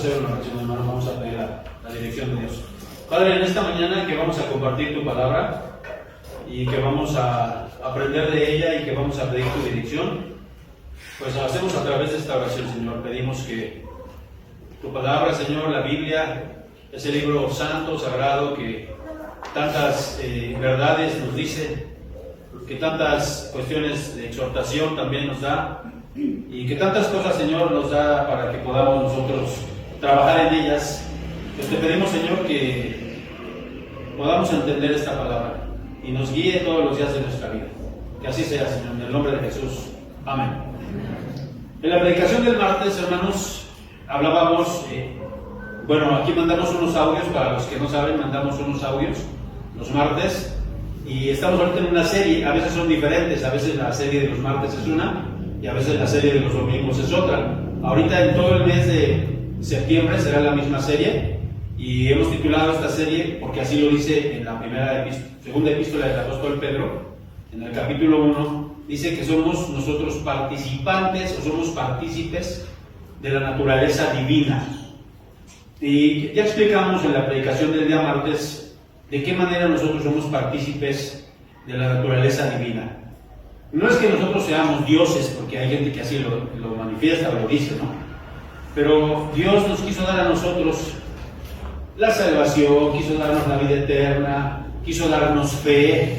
hacer una oración, hermano, vamos a pedir la dirección de Dios. Padre, en esta mañana que vamos a compartir tu palabra y que vamos a aprender de ella y que vamos a pedir tu dirección, pues lo hacemos a través de esta oración, Señor. Pedimos que tu palabra, Señor, la Biblia, ese libro santo, sagrado, que tantas verdades nos dice, que tantas cuestiones de exhortación también nos da, y que tantas cosas, Señor, nos da para que podamos nosotros trabajar en ellas. Pues te pedimos, Señor, que podamos entender esta palabra y nos guíe todos los días de nuestra vida. Que así sea, Señor, en el nombre de Jesús. Amén. En la predicación del martes, hermanos, hablábamos, bueno, aquí mandamos unos audios, para los que no saben, mandamos unos audios los martes, y estamos ahorita en una serie. A veces son diferentes, a veces la serie de los martes es una, y a veces la serie de los domingos es otra. Ahorita en todo el mes de septiembre será la misma serie, y hemos titulado esta serie, porque así lo dice en la segunda epístola del apóstol Pedro, en el capítulo 1, dice que somos nosotros participantes, o somos partícipes de la naturaleza divina. Y ya explicamos en la predicación del día martes de qué manera nosotros somos partícipes de la naturaleza divina. No es que nosotros seamos dioses, porque hay gente que así lo manifiesta o lo dice, ¿no? Pero Dios nos quiso dar a nosotros la salvación, quiso darnos la vida eterna, quiso darnos fe.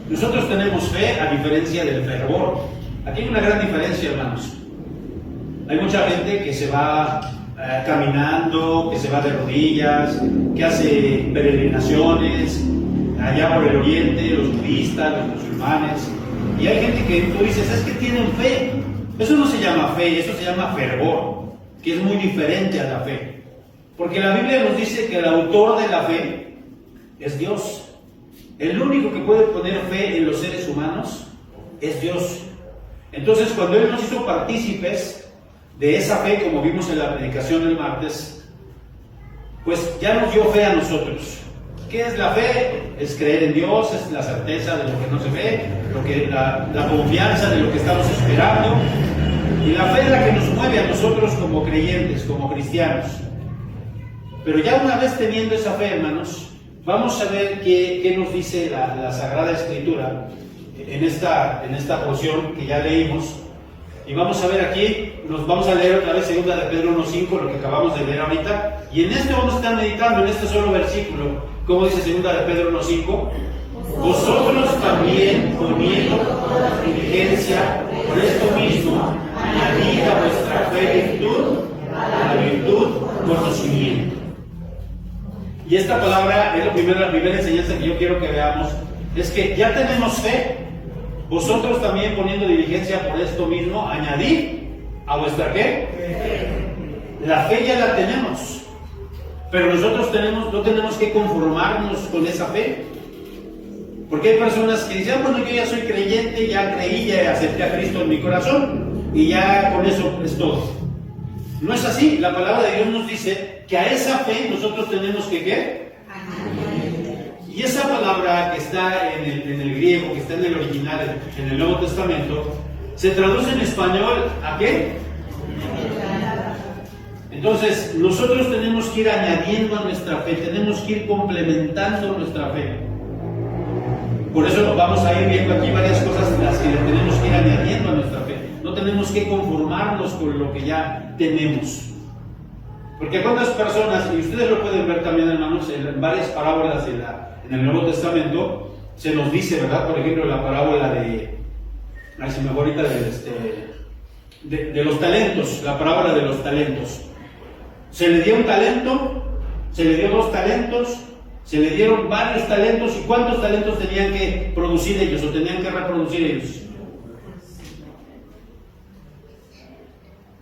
Nosotros tenemos fe a diferencia del fervor. Aquí hay una gran diferencia, hermanos. Hay mucha gente que se va caminando, que se va de rodillas, que hace peregrinaciones allá por el oriente, los budistas, los musulmanes, y hay gente que tú dices, es que tienen fe. Eso no se llama fe, eso se llama fervor, que es muy diferente a la fe, porque la Biblia nos dice que el autor de la fe es Dios. El único que puede poner fe en los seres humanos es Dios. Entonces, cuando Él nos hizo partícipes de esa fe, como vimos en la predicación del martes, pues ya nos dio fe a nosotros. ¿Qué es la fe? Es creer en Dios, es la certeza de lo que no se ve, la confianza de lo que estamos esperando, y la fe es la que nos mueve a nosotros como creyentes, como cristianos. Pero ya una vez teniendo esa fe, hermanos, vamos a ver qué nos dice la Sagrada Escritura en esta porción que ya leímos. Y vamos a ver aquí, nos vamos a leer otra vez 2 de Pedro 1:5, lo que acabamos de leer ahorita, y en esto vamos a estar meditando, en este solo versículo. ¿Cómo dice 2 de Pedro 1:5? Vosotros también, poniendo toda diligencia por esto mismo, añadid a vuestra fe virtud, a la virtud conocimiento. Y esta palabra es la primera enseñanza que yo quiero que veamos, es que ya tenemos fe. Vosotros también, poniendo diligencia por esto mismo, añadid a vuestra ¿qué? La fe ya la tenemos, pero nosotros no tenemos que conformarnos con esa fe, porque hay personas que dicen, bueno, yo ya soy creyente, ya creí, ya acepté a Cristo en mi corazón, y ya con eso es todo. No es así. La palabra de Dios nos dice que a esa fe nosotros tenemos que ¿qué? Y esa palabra que está en el griego, que está en el original, en el Nuevo Testamento, se traduce en español ¿a qué? Entonces, nosotros tenemos que ir añadiendo a nuestra fe, tenemos que ir complementando nuestra fe. Por eso nos vamos a ir viendo aquí varias cosas en las que le tenemos que ir añadiendo a nuestra fe. No tenemos que conformarnos con lo que ya tenemos. Porque cuántas personas, y ustedes lo pueden ver también, hermanos, en varias parábolas en el Nuevo Testamento, se nos dice, ¿verdad? Por ejemplo, la parábola de los talentos, la parábola de los talentos. Se le dio un talento, se le dio 2 talentos, se le dieron varios talentos, ¿y cuántos talentos tenían que producir ellos o tenían que reproducir ellos?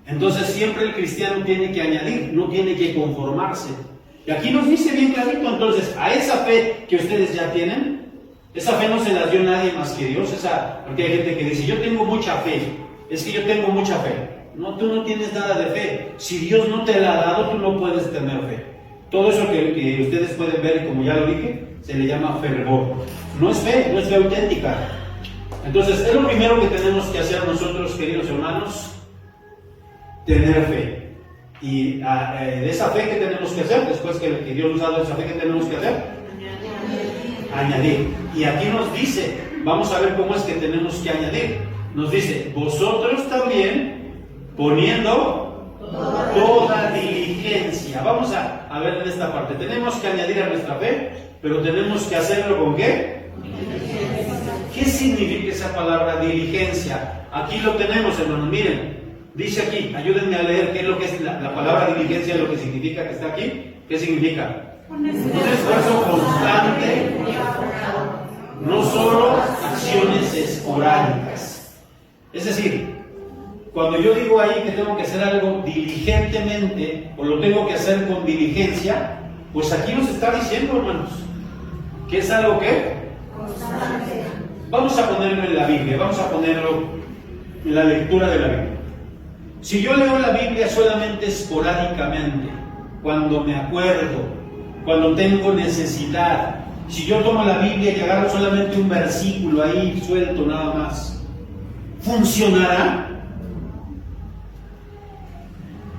Entonces siempre el cristiano tiene que añadir, no tiene que conformarse. Y aquí nos dice bien clarito, entonces, a esa fe que ustedes ya tienen, esa fe no se la dio nadie más que Dios. Porque hay gente que dice, yo tengo mucha fe, es que yo tengo mucha fe. No, tú no tienes nada de fe. Si Dios no te la ha dado, tú no puedes tener fe. Todo eso que ustedes pueden ver, como ya lo dije, se le llama fervor. No es fe auténtica. Entonces, es lo primero que tenemos que hacer nosotros, queridos hermanos, tener fe. Y de esa fe, ¿qué tenemos que hacer? Después que Dios nos ha dado esa fe, ¿qué tenemos que hacer? Añadir. Y aquí nos dice, vamos a ver cómo es que tenemos que añadir. Nos dice, vosotros también poniendo toda diligencia. Vamos a ver en esta parte. Tenemos que añadir a nuestra fe, pero tenemos que hacerlo ¿con qué? ¿Qué significa esa palabra diligencia? Aquí lo tenemos, hermanos. Miren, dice aquí, ayúdenme a leer qué es lo que es la palabra diligencia, lo que significa que está aquí. ¿Qué significa? Un esfuerzo constante, no solo acciones esporádicas. Es decir, cuando yo digo ahí que tengo que hacer algo diligentemente o lo tengo que hacer con diligencia, pues aquí nos está diciendo, hermanos, que es algo que constante. Vamos a ponerlo en la Biblia, vamos a ponerlo en la lectura de la Biblia. Si yo leo la Biblia solamente esporádicamente, cuando me acuerdo, cuando tengo necesidad, si yo tomo la Biblia y agarro solamente un versículo ahí suelto nada más, ¿funcionará?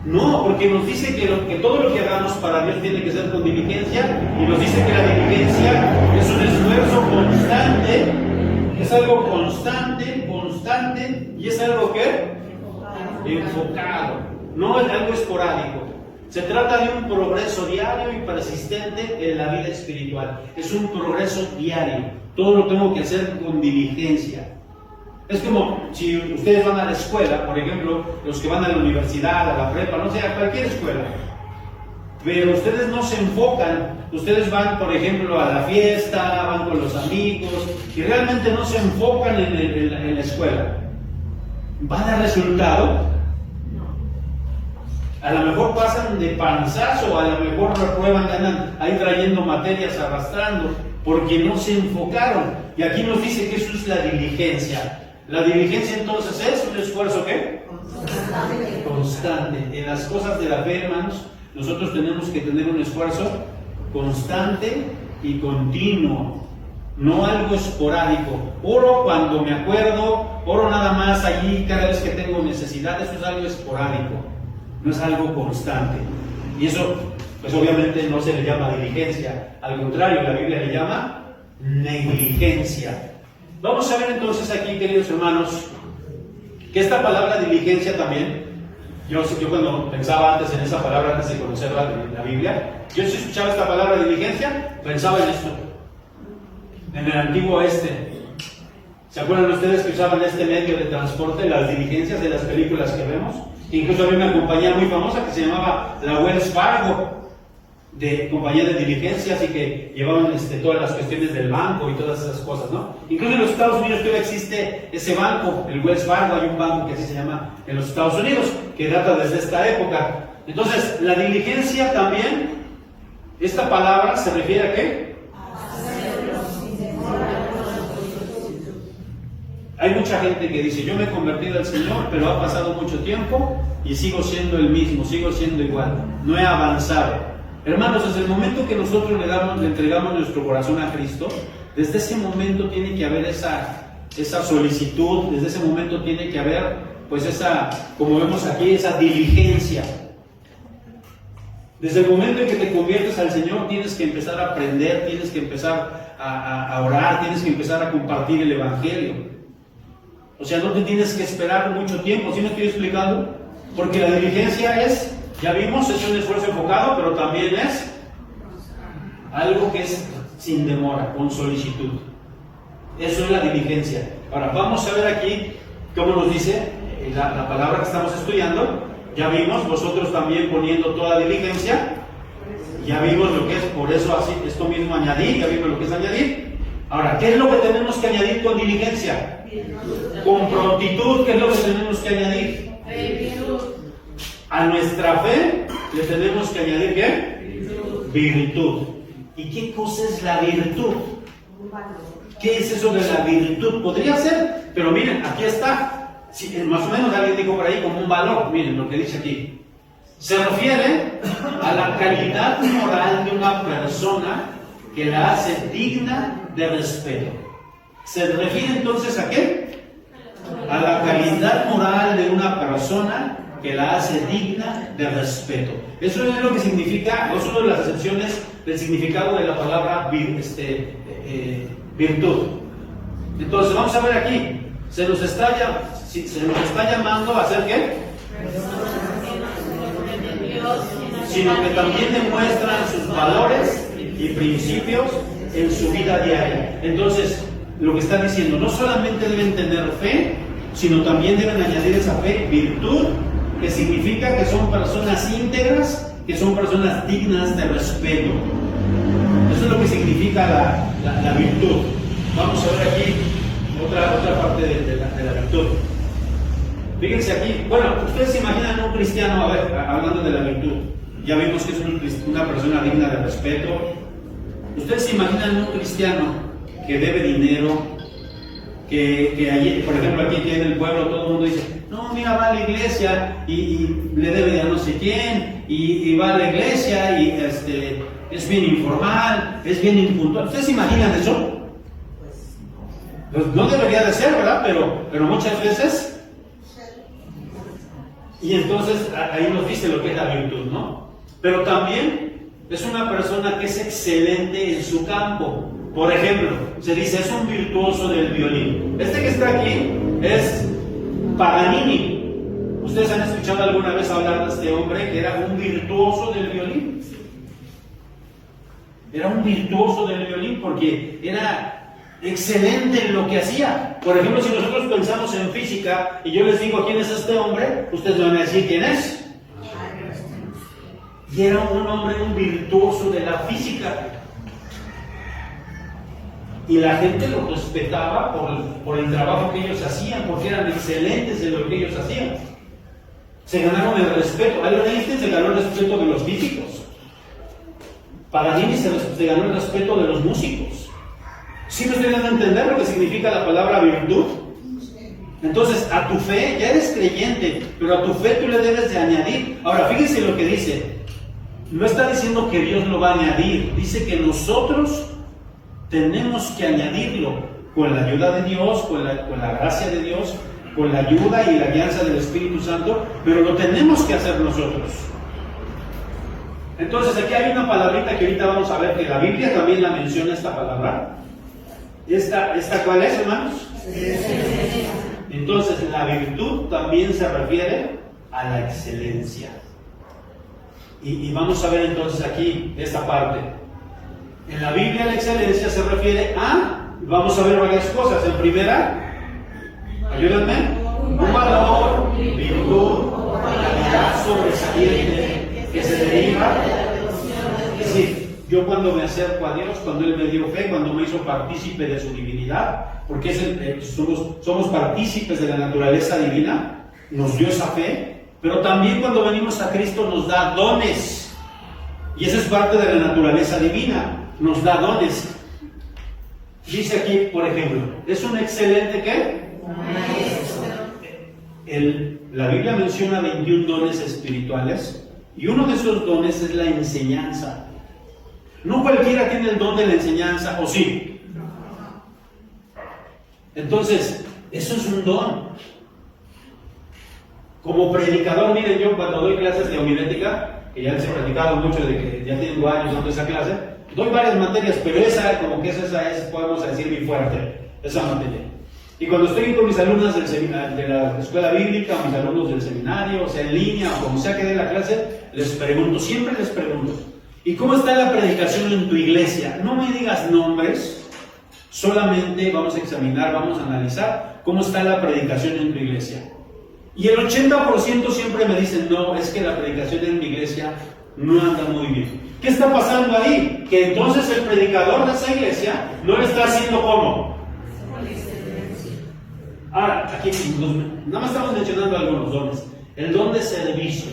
No, porque nos dice que todo lo que hagamos para Dios tiene que ser con diligencia, y nos dice que la diligencia es un esfuerzo constante, es algo constante, y es algo que enfocado, no es algo esporádico. Se trata de un progreso diario y persistente en la vida espiritual. Es un progreso diario. Todo lo tengo que hacer con diligencia. Es como si ustedes van a la escuela, por ejemplo, los que van a la universidad, a la prepa, no sé, a cualquier escuela. Pero ustedes no se enfocan. Ustedes van, por ejemplo, a la fiesta, van con los amigos, y realmente no se enfocan en la escuela. ¿Va a dar resultado? A lo mejor pasan de panzazo, a lo mejor reprueban, andan ahí trayendo materias, arrastrando, porque no se enfocaron. Y aquí nos dice que eso es la diligencia. La diligencia entonces es un esfuerzo ¿qué? Constante. En las cosas de la fe, hermanos, nosotros tenemos que tener un esfuerzo constante y continuo, no algo esporádico. Oro cuando me acuerdo, oro nada más allí cada vez que tengo necesidad. Eso es algo esporádico, no es algo constante. Y eso, pues obviamente no se le llama diligencia, al contrario, la Biblia le llama negligencia. Vamos a ver entonces aquí, queridos hermanos, que esta palabra diligencia también, yo cuando pensaba antes en esa palabra, antes de conocer la Biblia, yo si escuchaba esta palabra diligencia, pensaba en esto, en el antiguo oeste. ¿Se acuerdan ustedes que usaban este medio de transporte, las diligencias de las películas que vemos? Incluso había una compañía muy famosa que se llamaba la Wells Fargo, de compañía de diligencias, y que llevaban todas las cuestiones del banco y todas esas cosas, ¿no? Incluso en los Estados Unidos todavía existe ese banco, el Wells Fargo. Hay un banco que así se llama en los Estados Unidos, que data desde esta época. Entonces, la diligencia también, esta palabra se refiere a ¿qué? Hay mucha gente que dice, yo me he convertido al Señor, pero ha pasado mucho tiempo y sigo siendo el mismo, sigo siendo igual, no he avanzado. Hermanos, desde el momento que nosotros le entregamos nuestro corazón a Cristo, desde ese momento tiene que haber esa solicitud, desde ese momento tiene que haber, pues como vemos aquí, esa diligencia. Desde el momento en que te conviertes al Señor, tienes que empezar a aprender, tienes que empezar a orar, tienes que empezar a compartir el Evangelio. O sea, no te tienes que esperar mucho tiempo, ¿sí me estoy explicando? Porque la diligencia es, ya vimos, es un esfuerzo enfocado, pero también es algo que es sin demora, con solicitud. Eso es la diligencia. Ahora, vamos a ver aquí cómo nos dice la palabra que estamos estudiando. Ya vimos, vosotros también poniendo toda diligencia. Ya vimos lo que es, por eso así, esto mismo añadir, ya vimos lo que es añadir. Ahora, ¿qué es lo que tenemos que añadir con diligencia? Con prontitud, ¿qué es lo que tenemos que añadir? A nuestra fe le tenemos que añadir ¿qué? Virtud. ¿Y qué cosa es la virtud? ¿Qué es eso de la virtud? Podría ser, pero miren, aquí está. Sí, más o menos alguien dijo por ahí como un valor. Miren lo que dice aquí. Se refiere a la calidad moral de una persona que la hace digna de respeto. ¿Se refiere entonces a qué? A la calidad moral de una persona que la hace digna de respeto. Eso es lo que significa, es una de las excepciones del significado de la palabra virtud. Entonces, vamos a ver aquí, se nos está llamando a hacer ¿qué? Sino que también demuestran sus valores y principios en su vida diaria. Entonces, lo que está diciendo, no solamente deben tener fe, sino también deben añadir esa fe virtud, que significa que son personas íntegras, que son personas dignas de respeto. Eso es lo que significa la virtud. Vamos a ver aquí otra parte de la virtud. Fíjense aquí, bueno, ustedes se imaginan un cristiano, a ver, hablando de la virtud, ya vimos que es una persona digna de respeto. Ustedes se imaginan un cristiano que debe dinero, que allí, por ejemplo, aquí en el pueblo todo el mundo dice, no, mira, va a la iglesia y le debe a no sé quién, y va a la iglesia y es bien informal, es bien impuntual. ¿Ustedes se imaginan eso? Pues no debería de ser, ¿verdad? Pero muchas veces. Y entonces ahí nos dice lo que es la virtud, ¿no? Pero también es una persona que es excelente en su campo. Por ejemplo, se dice, es un virtuoso del violín. Este que está aquí es Paganini. ¿Ustedes han escuchado alguna vez hablar de este hombre que era un virtuoso del violín? Era un virtuoso del violín porque era excelente en lo que hacía. Por ejemplo, si nosotros pensamos en física y yo les digo quién es este hombre, ustedes van a decir quién es. Y era un hombre, un virtuoso de la física. Y la gente lo respetaba por el trabajo que ellos hacían, porque eran excelentes en lo que ellos hacían. Se ganaron el respeto. Albert Einstein se ganó el respeto de los físicos. Paganini se ganó el respeto de los músicos. ¿Sí me estoy dando a entender lo que significa la palabra virtud? Entonces, a tu fe, ya eres creyente, pero a tu fe tú le debes de añadir. Ahora, fíjense lo que dice. No está diciendo que Dios lo va a añadir, dice que nosotros tenemos que añadirlo con la ayuda de Dios, con la gracia de Dios, con la ayuda y la guianza del Espíritu Santo, pero lo tenemos que hacer nosotros. Entonces, aquí hay una palabrita que ahorita vamos a ver, que la Biblia también la menciona, esta palabra. ¿Esta cuál es, hermanos? Entonces, la virtud también se refiere a la excelencia. Y vamos a ver entonces aquí esta parte. En la Biblia la excelencia se refiere a, vamos a ver varias cosas. En primera, ayúdenme, un valor, virtud, calidad sobresaliente que se deriva. Es decir, yo cuando me acerco a Dios, cuando Él me dio fe, cuando me hizo partícipe de su divinidad, porque somos partícipes de la naturaleza divina, nos dio esa fe. Pero también cuando venimos a Cristo nos da dones. Y esa es parte de la naturaleza divina. Nos da dones. Dice aquí, por ejemplo, ¿es un excelente qué? La Biblia menciona 21 dones espirituales. Y uno de esos dones es la enseñanza. No cualquiera tiene el don de la enseñanza, ¿o sí? Entonces, eso es un don. Como predicador, miren, yo cuando doy clases de homilética, que ya les he platicado mucho de que ya tengo años dando esa clase, doy varias materias, pero esa, como que esa es, podemos decir, mi fuerte, esa materia. Y cuando estoy con mis alumnas de la escuela bíblica, o mis alumnos del seminario, o sea, en línea, o como sea que dé la clase, les pregunto, siempre les pregunto, ¿y cómo está la predicación en tu iglesia? No me digas nombres, solamente vamos a examinar, vamos a analizar cómo está la predicación en tu iglesia. Y el 80% siempre me dicen, no, es que la predicación en mi iglesia no anda muy bien. ¿Qué está pasando ahí? Que entonces el predicador de esa iglesia no le está haciendo ¿cómo? Ahora, aquí nada más estamos mencionando algunos dones. El don de servicio.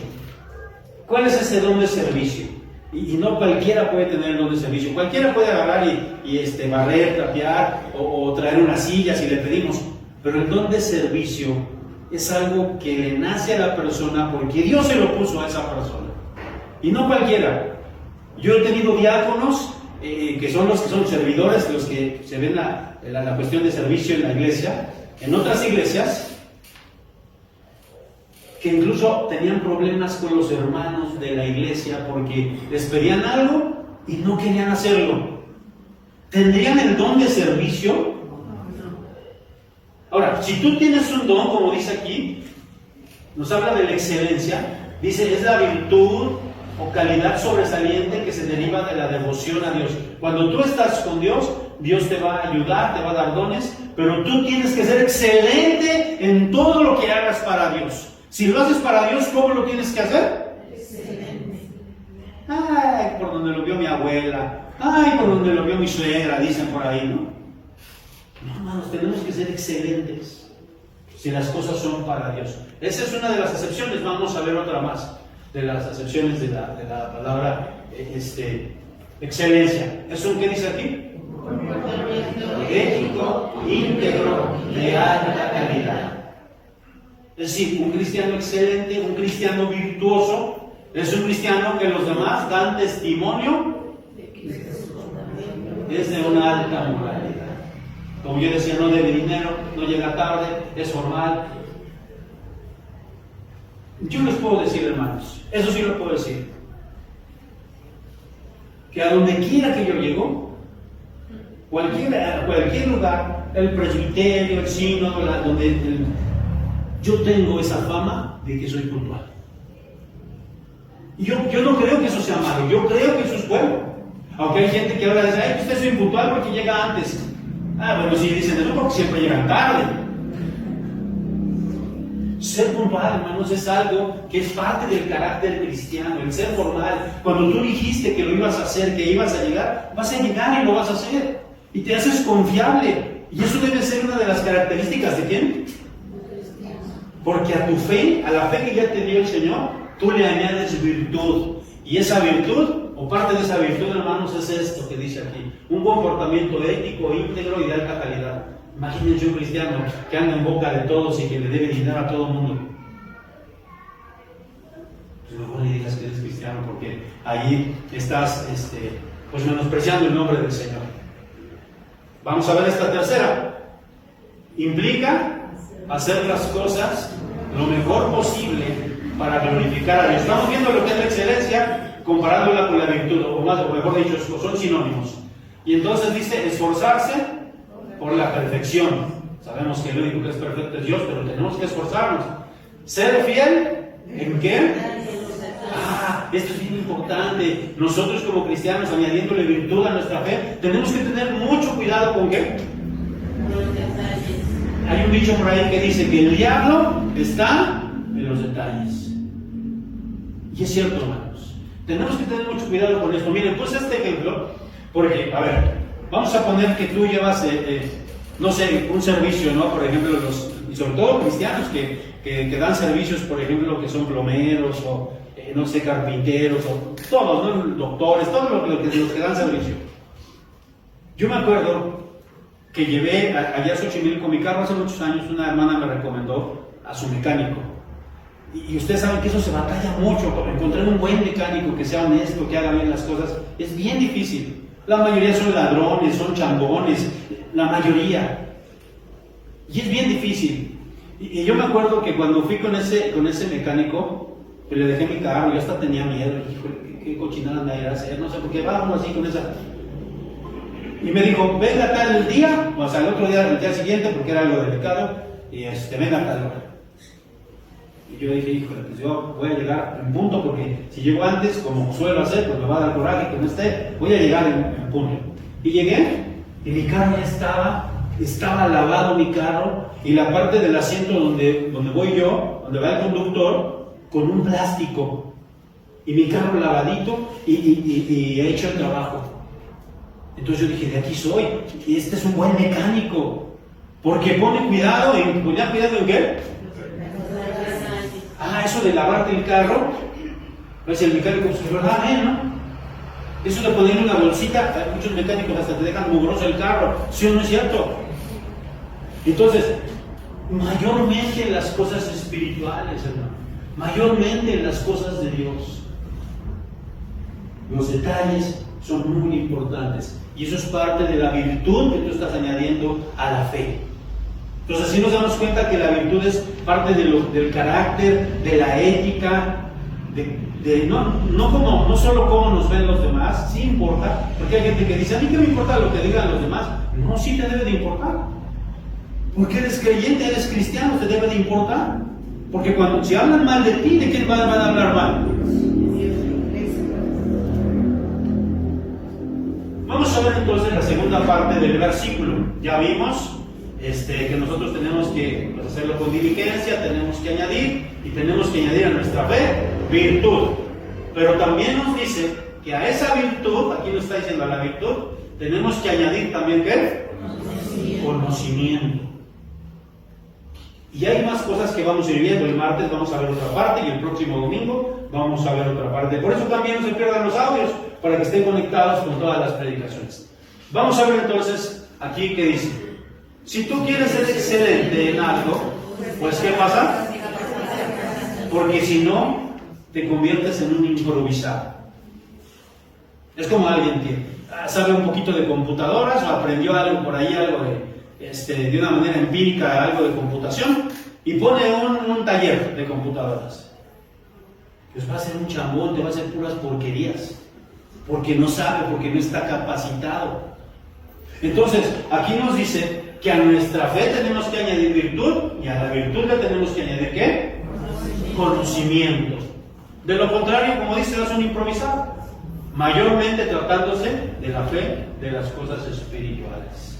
¿Cuál es ese don de servicio? Y no cualquiera puede tener el don de servicio. Cualquiera puede agarrar y barrer, trapear o traer una silla si le pedimos. Pero el don de servicio es algo que le nace a la persona porque Dios se lo puso a esa persona. Y no cualquiera. Yo he tenido diáconos que son los que son servidores, los que se ven la cuestión de servicio en la iglesia. En otras iglesias que incluso tenían problemas con los hermanos de la iglesia porque les pedían algo y no querían hacerlo. ¿Tendrían el don de servicio? Ahora, si tú tienes un don, como dice aquí, nos habla de la excelencia, dice, es la virtud o calidad sobresaliente que se deriva de la devoción a Dios. Cuando tú estás con Dios, Dios te va a ayudar, te va a dar dones, pero tú tienes que ser excelente en todo lo que hagas para Dios. Si lo haces para Dios, ¿cómo lo tienes que hacer? Excelente. Ay, por donde lo vio mi abuela, ay, por donde lo vio mi suegra, dicen por ahí, ¿no? No, hermanos, tenemos que ser excelentes si las cosas son para Dios. Esa es una de las acepciones, vamos a ver otra más de las acepciones de la palabra excelencia. ¿Eso qué dice aquí? Ético, íntegro, de alta calidad. Es decir, un cristiano excelente, un cristiano virtuoso, es un cristiano que los demás dan testimonio, es de una alta moralidad. Como yo decía, no debe dinero, no llega tarde, es formal. Yo les puedo decir, hermanos, eso sí lo puedo decir, que a donde quiera que yo llego, cualquier lugar, el presbiterio, el sínodo, yo tengo esa fama de que soy puntual. Y yo no creo que eso sea malo, yo creo que eso es bueno. Aunque hay gente que ahora dice, ay, usted es impuntual porque llega antes. Bueno, sí, dicen eso porque siempre llegan tarde. Ser puntual, hermanos, es algo que es parte del carácter cristiano, el ser formal. Cuando tú dijiste que lo ibas a hacer, que ibas a llegar, vas a llegar y lo vas a hacer. Y te haces confiable. Y eso debe ser una de las características de ¿quién? Porque a tu fe, a la fe que ya te dio el Señor, tú le añades virtud. Y esa virtud, o parte de esa virtud, hermanos, es esto que dice aquí: un comportamiento ético, íntegro y de alta calidad. Imagínense un cristiano que anda en boca de todos y que le debe dinero a todo el mundo. Pues mejor le digas que eres cristiano, porque ahí estás pues menospreciando el nombre del Señor. Vamos a ver esta tercera. Implica hacer las cosas lo mejor posible para glorificar a Dios. Estamos viendo lo que es la excelencia comparándola con la virtud, o mejor dicho, son sinónimos. Y entonces dice esforzarse por la perfección. Sabemos que el único que es perfecto es Dios, pero tenemos que esforzarnos. Ser fiel ¿en qué? Esto es bien importante. Nosotros como cristianos, añadiéndole virtud a nuestra fe, tenemos que tener mucho cuidado con ¿qué? Hay un dicho por ahí que dice que el diablo está en los detalles. Y es cierto, hermanos. Tenemos que tener mucho cuidado con esto. Miren, pues este ejemplo, porque, a ver, vamos a poner que tú llevas, no sé, un servicio, ¿no? Por ejemplo, y sobre todo cristianos que dan servicios, por ejemplo, que son plomeros o, no sé, carpinteros o todos, ¿no? Doctores, todos los que dan servicio. Yo me acuerdo que llevé allá a Xochimilco con mi carro hace muchos años. Una hermana me recomendó a su mecánico. Y ustedes saben que eso se batalla mucho. Encontrar un buen mecánico que sea honesto, que haga bien las cosas, es bien difícil. La mayoría son ladrones, son chambones, la mayoría. Y es bien difícil. Y yo me acuerdo que cuando fui con ese mecánico, que le dejé mi carro, yo hasta tenía miedo. Híjole, qué cochinada me iba a hacer, no sé, porque vamos así con esa. Y me dijo, venga tal día, o sea, el otro día, el día siguiente, porque era algo delicado, y venga tal hora. Y yo dije, híjole, pues yo voy a llegar en punto, porque si llego antes, como suelo hacer, pues me va a dar coraje que no esté, voy a llegar en punto. Y llegué, y mi carro ya estaba lavado mi carro, y la parte del asiento donde voy yo, donde va el conductor, con un plástico, y mi carro lavadito, y he hecho el trabajo. Entonces yo dije, de aquí soy, y este es un buen mecánico, porque pone cuidado en ¿qué? Eso de lavarte el carro, pues el mecánico, pues verdad, ¿no? Eso de ponerle una bolsita, hay muchos mecánicos hasta te dejan mugroso el carro, ¿sí o no es cierto? Entonces, mayormente en las cosas espirituales, hermano, mayormente en las cosas de Dios, los detalles son muy importantes. Y eso es parte de la virtud que tú estás añadiendo a la fe. Entonces así nos damos cuenta que la virtud es parte del carácter, de la ética, no solo cómo nos ven los demás, sí importa, porque hay gente que dice, a mí qué me importa lo que digan los demás. No, sí te debe de importar, porque eres creyente, eres cristiano, te debe de importar, porque si hablan mal de ti, ¿de quién van a hablar mal? Vamos a ver entonces la segunda parte del versículo. Ya vimos que nosotros tenemos que hacerlo con diligencia, tenemos que añadir, y tenemos que añadir a nuestra fe virtud. Pero también nos dice que a esa virtud, aquí nos está diciendo a la virtud, tenemos que añadir también ¿qué? Conocimiento. Y hay más cosas que vamos a ir viendo. El martes vamos a ver otra parte y el próximo domingo vamos a ver otra parte. Por eso también no se pierdan los audios, para que estén conectados con todas las predicaciones. Vamos a ver entonces aquí que dice: si tú quieres ser excelente en algo, pues ¿qué pasa? Porque si no, te conviertes en un improvisado. Es como alguien que sabe un poquito de computadoras o aprendió algo por ahí, algo de una manera empírica, algo de computación, y pone un taller de computadoras. Pues va a ser un chambón, te va a hacer puras porquerías, porque no sabe, porque no está capacitado. Entonces, aquí nos dice que a nuestra fe tenemos que añadir virtud, y a la virtud le tenemos que añadir ¿qué? Conocimiento. De lo contrario, como dice, es un improvisado, mayormente tratándose de la fe, de las cosas espirituales.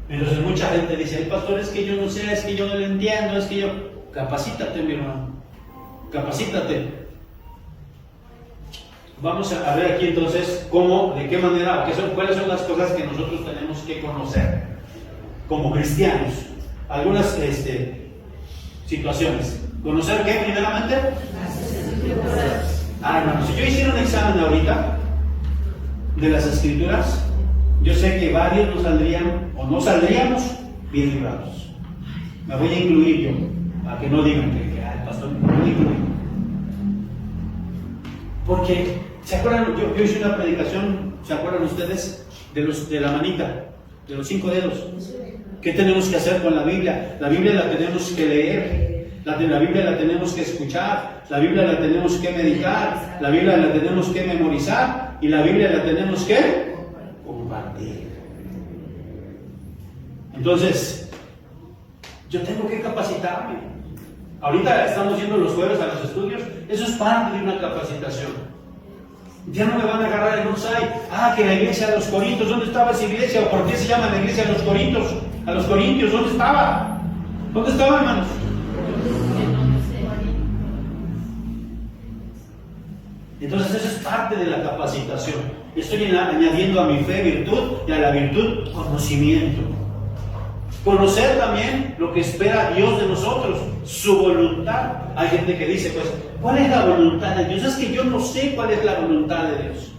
Entonces mucha gente dice: ay, pastor, es que yo no sé, es que yo no lo entiendo, es que yo... Capacítate, mi hermano, capacítate. Vamos a ver aquí entonces de qué manera, cuáles son las cosas que nosotros tenemos que conocer como cristianos. Algunas situaciones. ¿Conocer qué primeramente? Hermano, si yo hiciera un examen ahorita de las Escrituras, yo sé que varios no saldrían o no saldríamos bien librados. Me voy a incluir yo, para que no digan que el pastor me voy a incluir. Porque, ¿se acuerdan? Yo hice una predicación, ¿se acuerdan ustedes? De la manita, de los 5 dedos. ¿Qué tenemos que hacer con la Biblia? La Biblia la tenemos que leer. La Biblia la tenemos que escuchar, la Biblia la tenemos que meditar, la Biblia la tenemos que memorizar y la Biblia la tenemos que compartir. Entonces, yo tengo que capacitarme. Ahorita estamos yendo los jueves a los estudios, eso es parte de una capacitación. Ya no me van a agarrar en un site. Que la iglesia de los Corintios, ¿dónde estaba esa iglesia? ¿O por qué se llama la iglesia de los Corintios? A los Corintios, ¿dónde estaba? ¿Dónde estaba, hermanos? Entonces eso es parte de la capacitación. Estoy añadiendo a mi fe virtud y a la virtud conocimiento. Conocer también lo que espera Dios de nosotros, su voluntad. Hay gente que dice, pues, ¿cuál es la voluntad de Dios? Es que yo no sé cuál es la voluntad de Dios.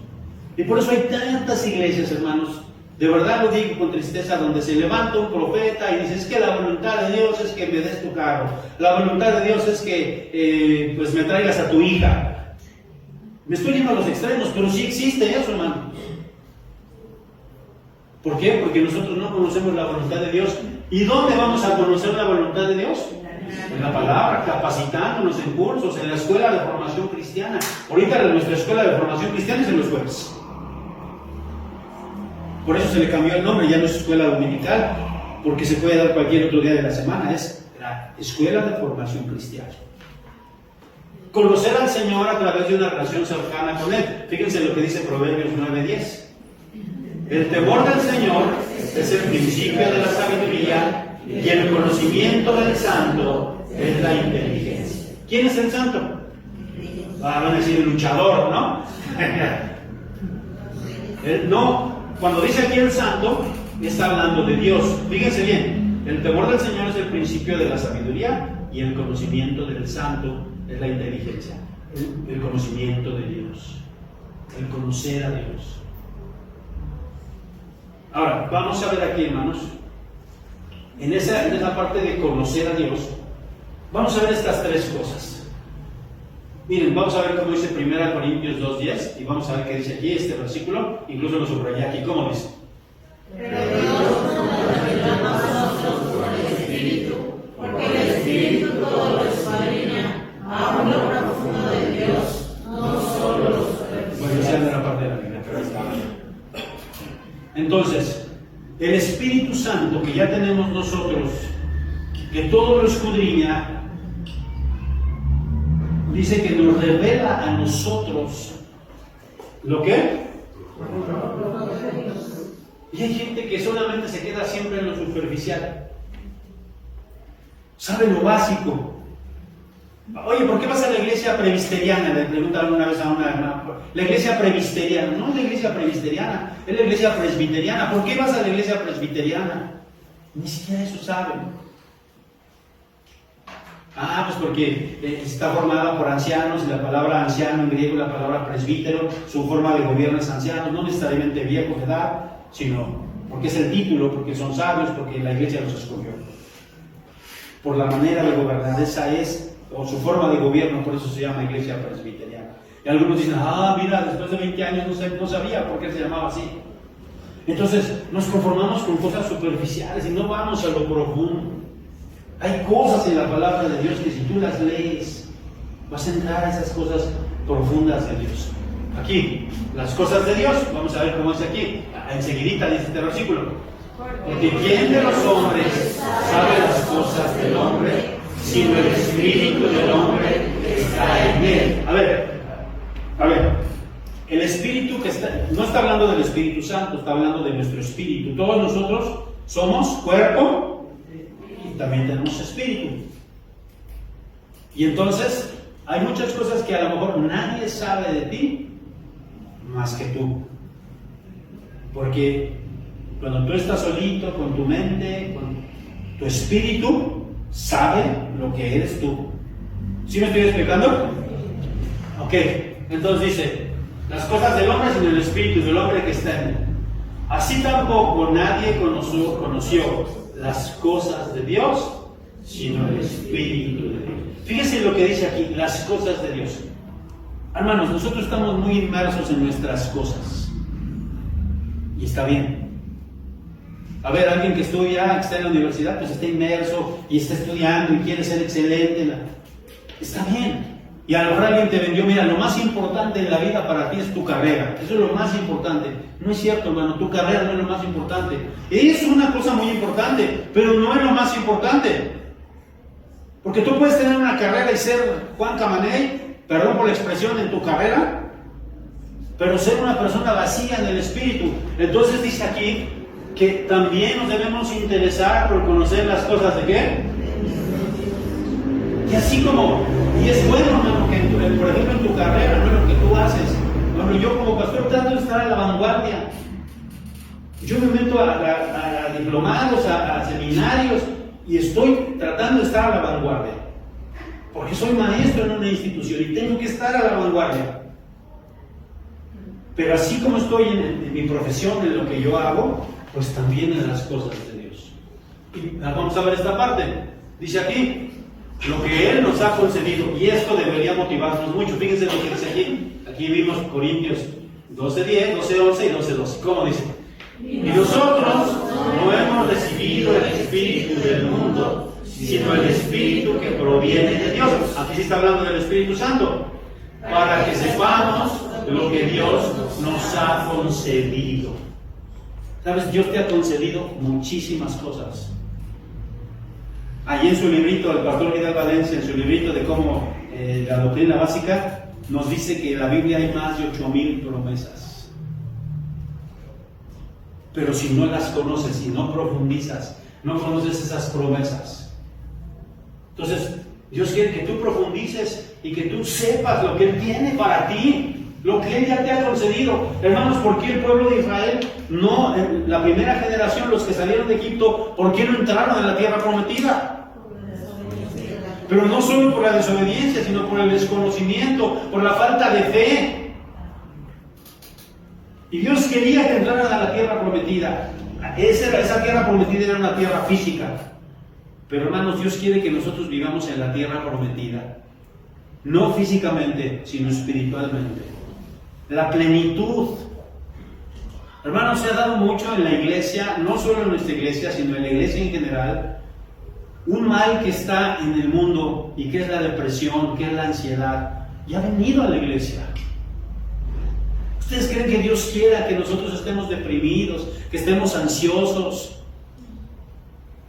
Y por eso hay tantas iglesias, hermanos, de verdad lo digo con tristeza, donde se levanta un profeta y dice: es que la voluntad de Dios es que me des tu carro, la voluntad de Dios es que pues me traigas a tu hija. Me estoy yendo a los extremos, pero sí existe eso, hermano. ¿Por qué? Porque nosotros no conocemos la voluntad de Dios. ¿Y dónde vamos a conocer la voluntad de Dios? En la palabra, capacitándonos en cursos, en la escuela de formación cristiana. Ahorita nuestra escuela de formación cristiana es en los jueves. Por eso se le cambió el nombre, ya no es escuela dominical, porque se puede dar cualquier otro día de la semana, es la escuela de formación cristiana. Conocer al Señor a través de una relación cercana con Él. Fíjense lo que dice Proverbios 9:10. El temor del Señor es el principio de la sabiduría y el conocimiento del santo es la inteligencia. ¿Quién es el santo? Van a decir el luchador, ¿no? No, cuando dice aquí el santo, está hablando de Dios. Fíjense bien, el temor del Señor es el principio de la sabiduría y el conocimiento del santo es la inteligencia. El conocimiento de Dios, el conocer a Dios. Ahora, vamos a ver aquí, hermanos, en esa parte de conocer a Dios, vamos a ver estas tres cosas. Miren, vamos a ver cómo dice 1 Corintios 2:10 y vamos a ver qué dice aquí este versículo, incluso lo subrayé aquí. ¿Cómo dice? Pero Dios nos reveló a nosotros por el Espíritu, espíritu todo lo escudriña, aún lo profundo de Dios, no solo lo superficial. Bueno, esa era la parte de la Biblia, pero está bien. Entonces, el Espíritu Santo que ya tenemos nosotros, que todo lo escudriña, dice que nos revela a nosotros ¿lo qué? Y hay gente que solamente se queda siempre en lo superficial. Sabe lo básico. Oye, ¿por qué vas a la iglesia presbiteriana? Le preguntaron una vez a una hermana. La iglesia presbiteriana. No es la iglesia presbiteriana, es la iglesia presbiteriana. ¿Por qué vas a la iglesia presbiteriana? Ni siquiera eso saben. Pues porque está formada por ancianos, y la palabra anciano en griego, la palabra presbítero, su forma de gobierno es ancianos, no necesariamente viejos de edad, sino porque es el título, porque son sabios, porque la iglesia los escogió. Por la manera de gobernar, esa es, o su forma de gobierno, por eso se llama iglesia presbiteriana. Y algunos dicen, mira, después de 20 años no sabía por qué se llamaba así. Entonces nos conformamos con cosas superficiales y no vamos a lo profundo. Hay cosas en la palabra de Dios que si tú las lees, vas a entrar a esas cosas profundas de Dios. Aquí, las cosas de Dios, vamos a ver cómo es aquí. Enseguidita dice este versículo. Porque ¿quién de los hombres sabe las cosas del hombre, sino el espíritu del hombre que está en él? A ver, el espíritu que está, no está hablando del Espíritu Santo, está hablando de nuestro espíritu. Todos nosotros somos cuerpo, también tenemos espíritu. Y entonces hay muchas cosas que a lo mejor nadie sabe de ti más que tú. Porque cuando tú estás solito con tu mente, con tu espíritu, sabe lo que eres tú. ¿Sí me estoy explicando? Ok, entonces dice, las cosas del hombre sino el espíritu del hombre que está en él. Así tampoco nadie conoció las cosas de Dios, sino el Espíritu de Dios. Fíjense lo que dice aquí, las cosas de Dios. Hermanos, nosotros estamos muy inmersos en nuestras cosas. Y está bien. A ver, alguien que estudia, que está en la universidad, pues está inmerso y está estudiando y quiere ser excelente. Está bien. Y a lo mejor alguien te vendió, mira, lo más importante en la vida para ti es tu carrera. Eso es lo más importante. No es cierto, hermano, tu carrera no es lo más importante. Es una cosa muy importante, pero no es lo más importante. Porque tú puedes tener una carrera y ser Juan Camaney, perdón por la expresión, en tu carrera, pero ser una persona vacía en el espíritu. Entonces dice aquí que también nos debemos interesar por conocer las cosas de ¿qué? Y así como, y es bueno, hermano, que por ejemplo en tu carrera, no lo que tú haces. Bueno, yo como pastor trato de estar a la vanguardia. Yo me meto a diplomados, a seminarios, y estoy tratando de estar a la vanguardia. Porque soy maestro en una institución y tengo que estar a la vanguardia. Pero así como estoy en mi profesión, en lo que yo hago, pues también en las cosas de Dios. Y vamos a ver esta parte. Dice aquí, lo que Él nos ha concedido, y esto debería motivarnos mucho. Fíjense lo que dice aquí. Aquí vimos Corintios 12:10, 12:11 y 12:12. ¿Cómo dice? Y nosotros no hemos recibido el Espíritu del mundo, sino el Espíritu que proviene de Dios. Aquí se está hablando del Espíritu Santo. Para que sepamos lo que Dios nos ha concedido. ¿Sabes? Dios te ha concedido muchísimas cosas. Allí en su librito, el pastor Vidal Valencia, en su librito de cómo la doctrina básica, nos dice que en la Biblia hay más de 8,000 promesas. Pero si no las conoces, si no profundizas, no conoces esas promesas. Entonces, Dios quiere que tú profundices y que tú sepas lo que Él tiene para ti, lo que Él ya te ha concedido. Hermanos, ¿por qué el pueblo de Israel no, en la primera generación, los que salieron de Egipto, por qué no entraron en la tierra prometida? Pero no solo por la desobediencia, sino por el desconocimiento, por la falta de fe. Y Dios quería que entraran a la tierra prometida. Esa tierra prometida era una tierra física. Pero hermanos, Dios quiere que nosotros vivamos en la tierra prometida. No físicamente, sino espiritualmente. La plenitud. Hermanos, se ha dado mucho en la iglesia, no solo en nuestra iglesia, sino en la iglesia en general, Un mal que está en el mundo y que es la depresión, que es la ansiedad, y ha venido a la iglesia. ¿Ustedes creen que Dios quiera que nosotros estemos deprimidos, que estemos ansiosos?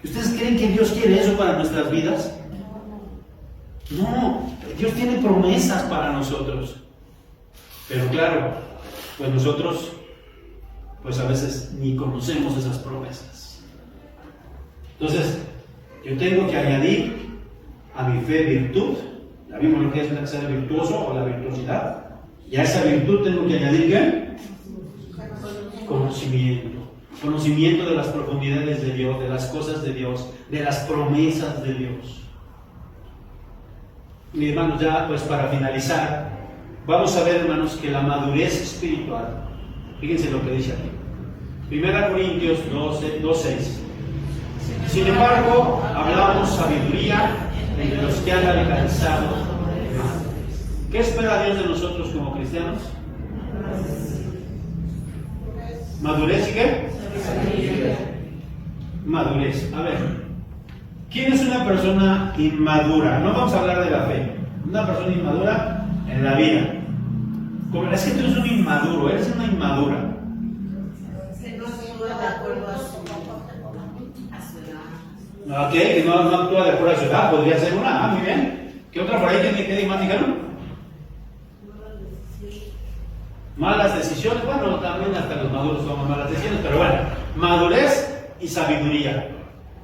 ¿Ustedes creen que Dios quiere eso para nuestras vidas? No, Dios tiene promesas para nosotros. Pero claro, pues nosotros, pues a veces ni conocemos esas promesas. Entonces, yo tengo que añadir a mi fe virtud. Ya vimos lo que es ser virtuoso o la virtuosidad. Y a esa virtud tengo que añadir ¿qué? Conocimiento. Conocimiento de las profundidades de Dios, de las cosas de Dios, de las promesas de Dios. Mis hermanos, ya pues para finalizar, vamos a ver, hermanos, que la madurez espiritual, fíjense lo que dice aquí. 1 Corintios 2:6. Sin embargo, hablamos sabiduría entre los que han alcanzado madurez. ¿Qué espera Dios de nosotros como cristianos? ¿Madurez y qué? Madurez. A ver, ¿quién es una persona inmadura? No vamos a hablar de la fe. Una persona inmadura en la vida. Como es que tú eres un inmaduro, eres una inmadura. Se no actúa de acuerdo a su edad. Ok, que no actúa de acuerdo a su edad, podría ser una. Muy bien. ¿Qué otra por ahí que más dijeron? Malas decisiones. Bueno, también hasta los maduros toman malas decisiones, pero bueno, madurez y sabiduría.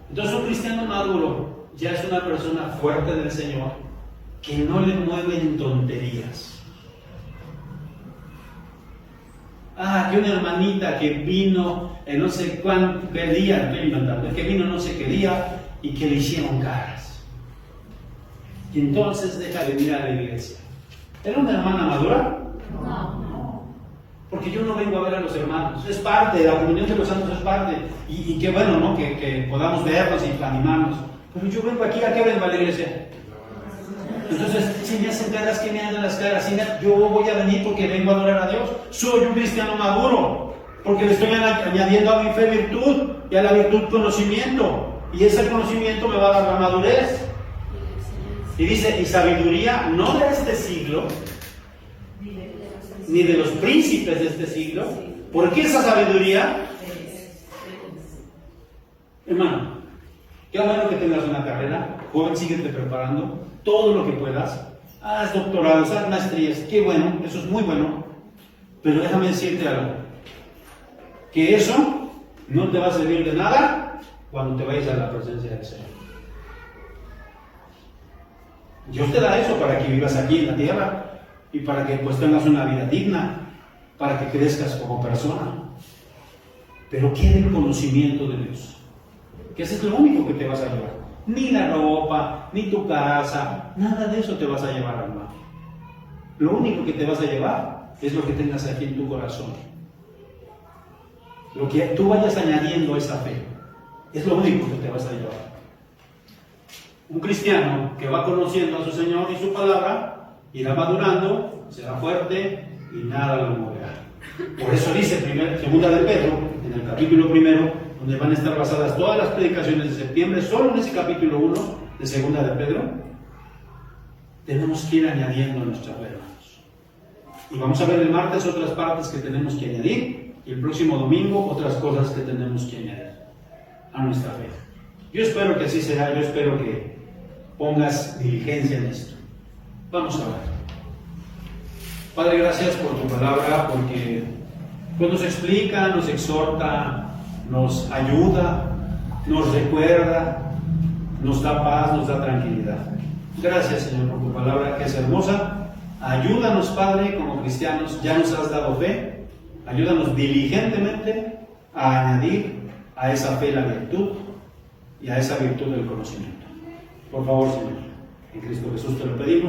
Entonces un cristiano maduro ya es una persona fuerte del Señor, que no le mueven tonterías. Que una hermanita que vino en no sé cuánto, qué día, estoy inventando, que vino no sé qué día y que le hicieron caras. Y entonces deja de venir a la iglesia. ¿Era una hermana madura? No. Porque yo no vengo a ver a los hermanos. Es parte, de la comunión de los santos es parte. Y qué bueno, ¿no? Que podamos vernos y animarnos. Pero yo vengo aquí, ¿a qué vengo a la iglesia? Entonces, si me hacen caras, que me hacen las caras, yo voy a venir porque vengo a adorar a Dios. Soy un cristiano maduro, porque le estoy añadiendo a mi fe virtud y a la virtud conocimiento. Y ese conocimiento me va a dar la madurez. Y dice, y sabiduría no de este siglo, ni de los príncipes de este siglo. ¿Por qué esa sabiduría? Hermano, qué bueno que tengas una carrera, joven, síguete preparando todo lo que puedas, haz doctorados, haz maestrías, qué bueno, eso es muy bueno, pero déjame decirte algo, que eso no te va a servir de nada cuando te vayas a la presencia del Señor. Dios te da eso para que vivas aquí en la tierra y para que pues tengas una vida digna, para que crezcas como persona, pero quiere el conocimiento de Dios, que ese es lo único que te vas a llevar. Ni la ropa, ni tu casa, nada de eso te vas a llevar, hermano. Lo único que te vas a llevar es lo que tengas aquí en tu corazón. Lo que tú vayas añadiendo a esa fe, es lo único que te vas a llevar. Un cristiano que va conociendo a su Señor y su palabra, irá madurando, será fuerte y nada lo moverá. Por eso dice segunda de Pedro, en el capítulo 1, donde van a estar basadas todas las predicaciones de septiembre, solo en ese capítulo 1 de segunda de Pedro, tenemos que ir añadiendo a nuestra fe, hermanos. Y vamos a ver el martes otras partes que tenemos que añadir, y el próximo domingo otras cosas que tenemos que añadir a nuestra fe. Yo espero que así será, yo espero que pongas diligencia en esto. Vamos a ver. Padre, gracias por tu palabra, porque pues, nos explica, nos exhorta, nos ayuda, nos recuerda, nos da paz, nos da tranquilidad. Gracias, Señor, por tu palabra que es hermosa. Ayúdanos, Padre, como cristianos, ya nos has dado fe. Ayúdanos diligentemente a añadir a esa fe la virtud y a esa virtud el conocimiento. Por favor, Señor, en Cristo Jesús te lo pedimos.